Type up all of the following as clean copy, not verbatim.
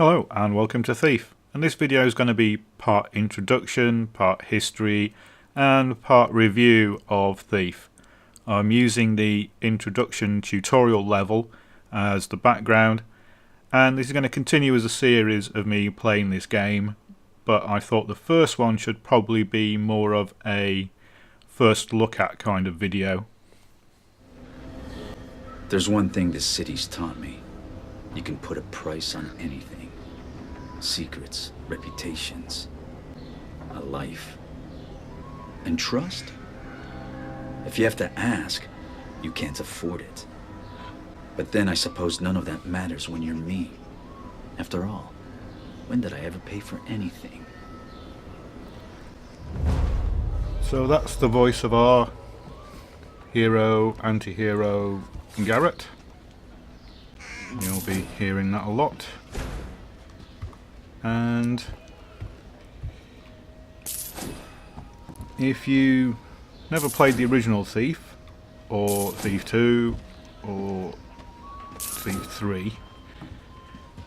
Hello and welcome to Thief, and this video is going to be part introduction, part history and part review of Thief. I'm using the introduction tutorial level as the background, and this is going to continue as a series of me playing this game, but I thought the first one should probably be more of a first look at kind of video. There's one thing this city's taught me. You can put a price on anything. Secrets, reputations, a life, and trust. If you have to ask, you can't afford it. But then I suppose none of that matters when you're me. After all, when did I ever pay for anything? So that's the voice of our hero, anti-hero, Garrett. You'll be hearing that a lot. And if you never played the original Thief, or Thief 2, or Thief 3,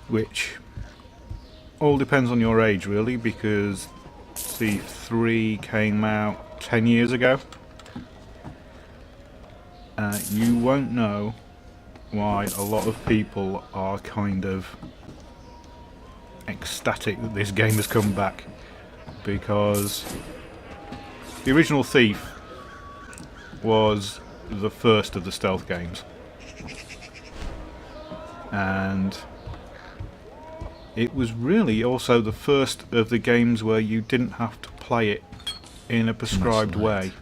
which all depends on your age really, because Thief 3 came out 10 years ago, you won't know why a lot of people are kind of ecstatic that this game has come back, because the original Thief was the first of the stealth games, and it was really also the first of the games where you didn't have to play it in a prescribed way.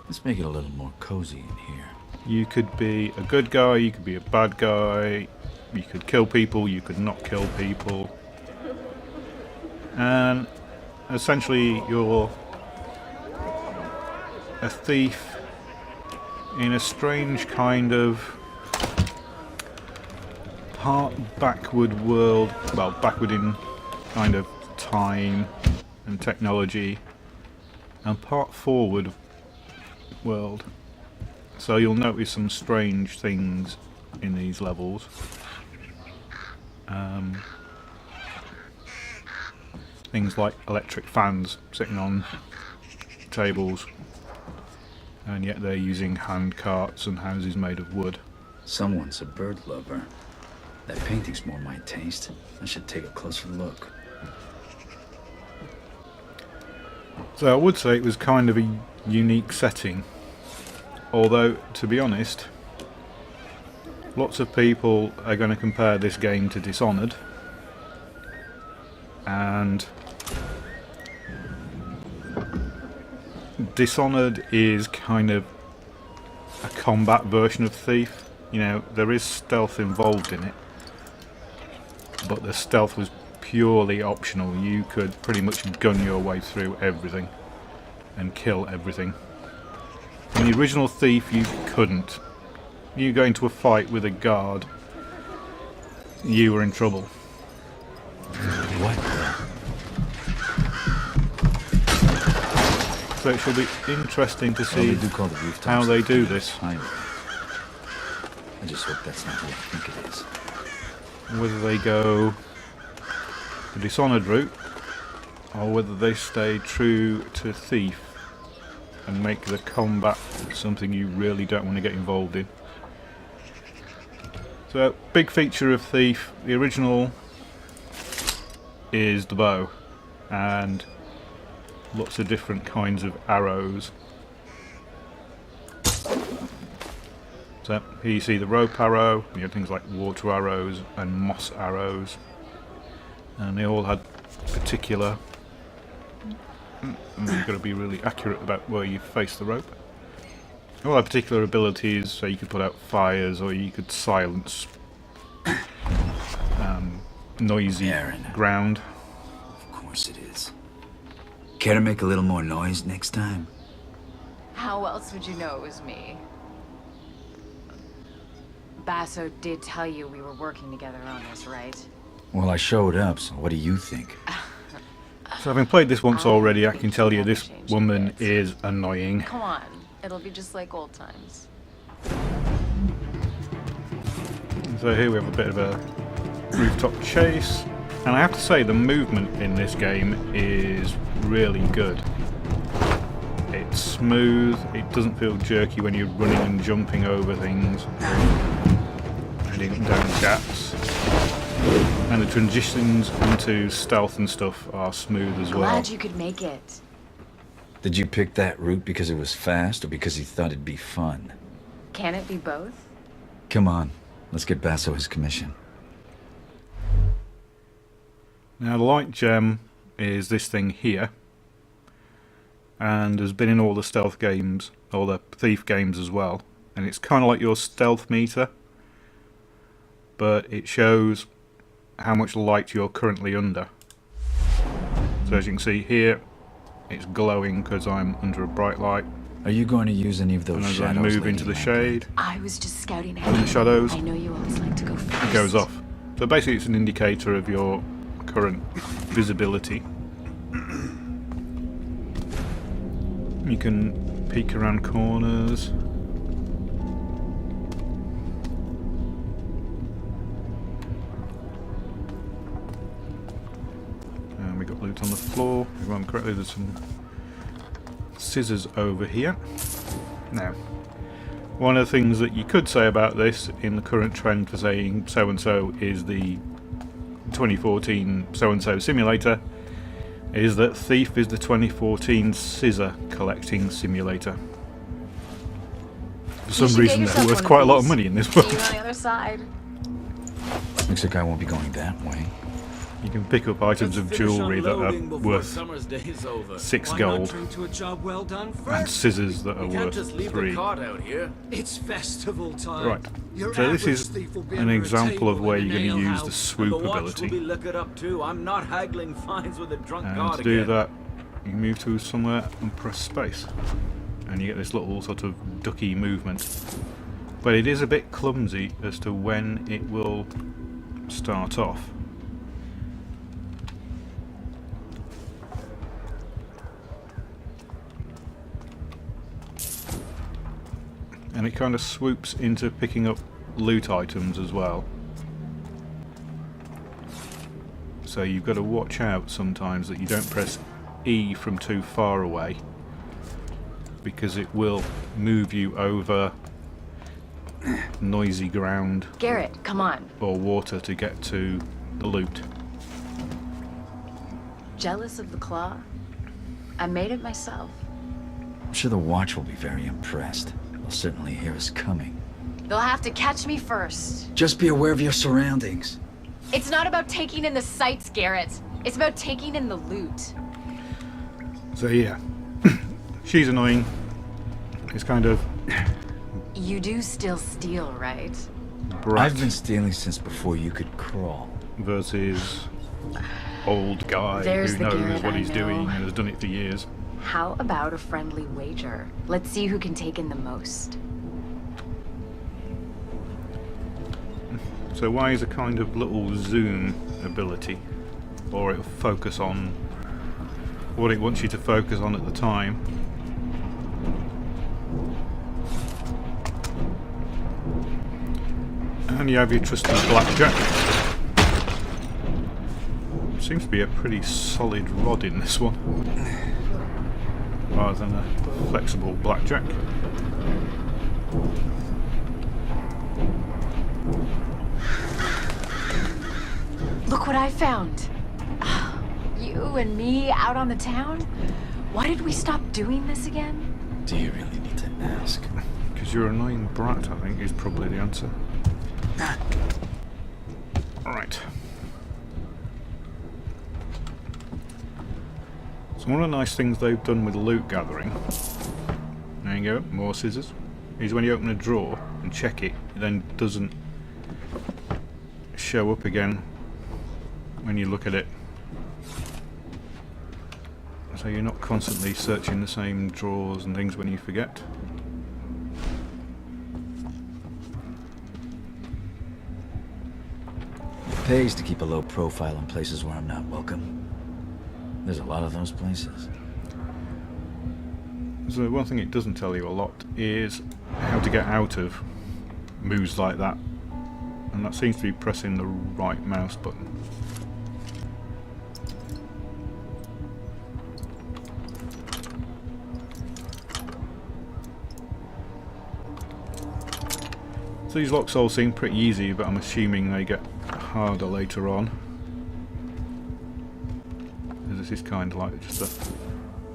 Let's make it a little more cozy in here. You could be a good guy, you could be a bad guy, you could kill people, you could not kill people, and essentially you're a thief in a strange kind of part backward world, well, backward in kind of time and technology, and part forward world. So you'll notice some strange things in these levels. Things like electric fans sitting on tables, and yet they're using hand carts and houses made of wood. Someone's a bird lover. That painting's more my taste. I should take a closer look. So I would say it was kind of a unique setting, although to be honest, lots of people are going to compare this game to Dishonored, and Dishonored is kind of a combat version of Thief. You know, there is stealth involved in it, but the stealth was purely optional. You could pretty much gun your way through everything and kill everything. In the original Thief you couldn't. You go into a fight with a guard, you were in trouble. What? So it shall be interesting to see how they do this. I just hope that's not what I think it is. Whether they go the Dishonored route, or whether they stay true to Thief and make the combat something you really don't want to get involved in. So, big feature of Thief, the original, is the bow, and lots of different kinds of arrows. So here you see the rope arrow, you have things like water arrows and moss arrows, and they all had particular, and you've got to be really accurate about where you face the rope. All had particular abilities, so you could put out fires, or you could silence noisy ground. Of course it is. Care to make a little more noise next time? How else would you know it was me? Basso did tell you we were working together on this, right? Well, I showed up, so what do you think? So having played this once already, I can tell you this woman is annoying. Come on, it'll be just like old times. So here we have a bit of a Rooftop Chase, and I have to say the movement in this game is really good. It's smooth, it doesn't feel jerky when you're running and jumping over things, heading down gaps, and the transitions into stealth and stuff are smooth as well. Glad you could make it. Did you pick that route because it was fast or because you thought it'd be fun? Can it be both? Come on, let's get Basso his commission. Now the light gem is this thing here, and has been in all the stealth games, or the thief games as well, and it's kind of like your stealth meter, but it shows how much light you're currently under. So as you can see here, it's glowing because I'm under a bright light, Are you going to use any of those and as shadows? I move into the shade, I was just scouting in the ahead. shadows, I know you always like to go first. it goes off. So basically it's an indicator of your current visibility. You can peek around corners. And we got loot on the floor. If I remember correctly, there's some scissors over here. Now, one of the things that you could say about this in the current trend for saying so-and-so is the 2014 so-and-so simulator is that Thief is the 2014 scissor collecting simulator. For some reason they're worth quite a lot of money in this See world. you on the other side. Looks like I won't be going that way. You can pick up items of jewellery that are worth 6 gold, and scissors that are worth 3. It's festival time. Right, so this is an example of where you're going to use the swoop ability. I'm not haggling fines with a drunk And to do that, you move to somewhere and press space, and you get this little sort of ducky movement. But it is a bit clumsy as to when it will start off. And it kind of swoops into picking up loot items as well. So you've got to watch out sometimes that you don't press E from too far away, because it will move you over noisy ground Garrett, come on. or water to get to the loot. Jealous of the claw? I made it myself. I'm sure the watch will be very impressed. They'll certainly hear us coming. They'll have to catch me first. Just be aware of your surroundings. It's not about taking in the sights, Garrett. It's about taking in the loot. So yeah, she's annoying. It's kind of You do still steal, right? brat I've been stealing since before you could crawl. versus old guy There's who the knows Garrett what I he's know. doing and has done it for years. How about a friendly wager? Let's see who can take in the most. So why is a kind of little zoom ability, or it'll focus on what it wants you to focus on at the time. And you have your trusty blackjack. Seems to be a pretty solid rod in this one, rather than a flexible blackjack. Look what I found. You and me out on the town? Why did we stop doing this again? Do you really need to ask? Because you're an annoying brat, I think, is probably the answer. Alright. So one of the nice things they've done with loot gathering, there you go, more scissors, is when you open a drawer and check it, it then doesn't show up again when you look at it. So you're not constantly searching the same drawers and things when you forget. It pays to keep a low profile in places where I'm not welcome. There's a lot of those places. So one thing it doesn't tell you a lot is how to get out of moves like that. and that seems to be pressing the right mouse button. So these locks all seem pretty easy, but I'm assuming they get harder later on. This is kind of like just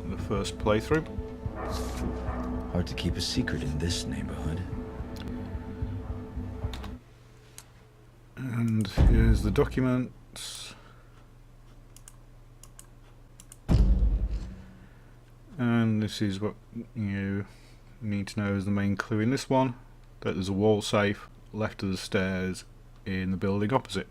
the first playthrough. Hard to keep a secret in this neighborhood. And here's the documents. And this is what you need to know is the main clue in this one. That there's a wall safe left of the stairs in the building opposite.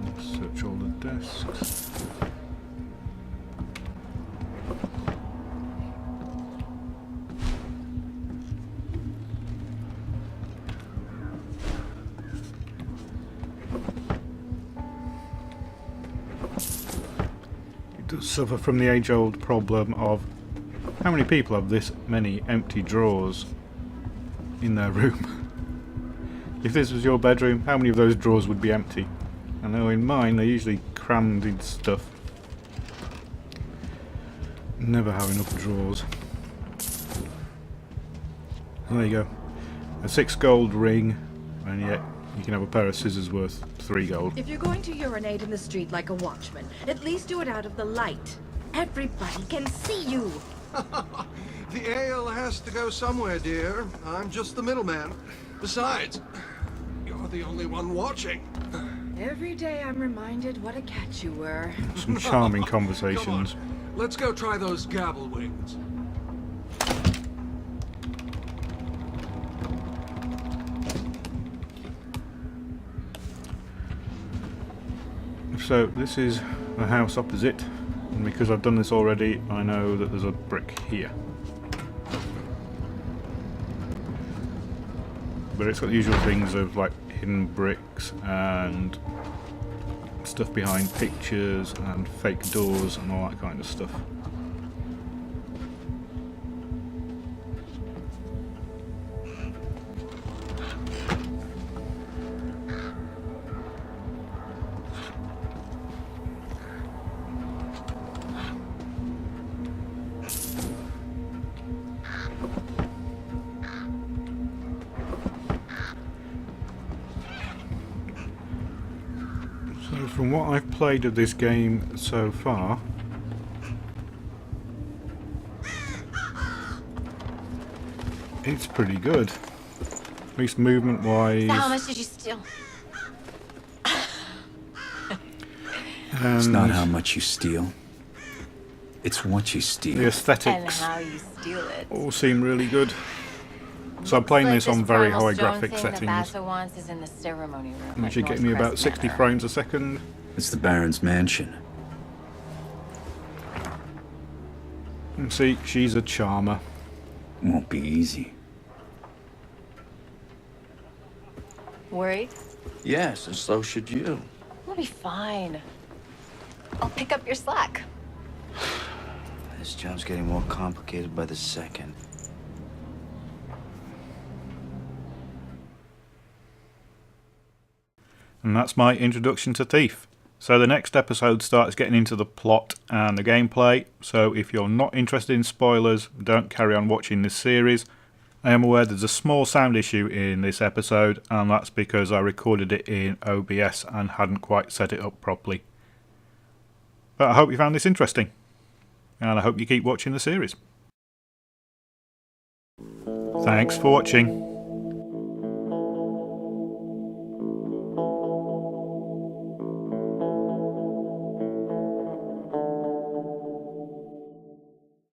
Let's search all the desks. Does suffer from the age-old problem of how many people have this many empty drawers in their room. If this was your bedroom, how many of those drawers would be empty? I know in mine they're usually crammed in stuff. Never have enough drawers. There you go. A 6 gold ring, and yet you can have a pair of scissors worth 3 gold. If you're going to urinate in the street like a watchman, at least do it out of the light. Everybody can see you. The ale has to go somewhere, dear. I'm just the middleman. Besides, you're the only one watching. Every day I'm reminded what a catch you were. Some charming Come conversations. on. Let's go try those gavel wings. So this is the house opposite, and because I've done this already, I know that there's a brick here. But it's got the usual things of like hidden bricks and stuff behind pictures and fake doors and all that kind of stuff. So from what I've played of this game so far, it's pretty good. At least movement wise. So how much did you steal? It's not how much you steal. It's what you steal. The And aesthetics how you steal it. all seem really good. So I'm playing this on very high graphic settings, Basso wants is in the ceremony room. which should get me about 60 frames a second. It's the Baron's mansion. And see, she's a charmer. Won't be easy. Worried? Yes, and so should you. We'll be fine. I'll pick up your slack. This job's getting more complicated by the second. And that's my introduction to Thief. So the next episode starts getting into the plot and the gameplay, so if you're not interested in spoilers, don't carry on watching this series. I am aware there's a small sound issue in this episode, and that's because I recorded it in OBS and hadn't quite set it up properly. But I hope you found this interesting, and I hope you keep watching the series. Thanks for watching.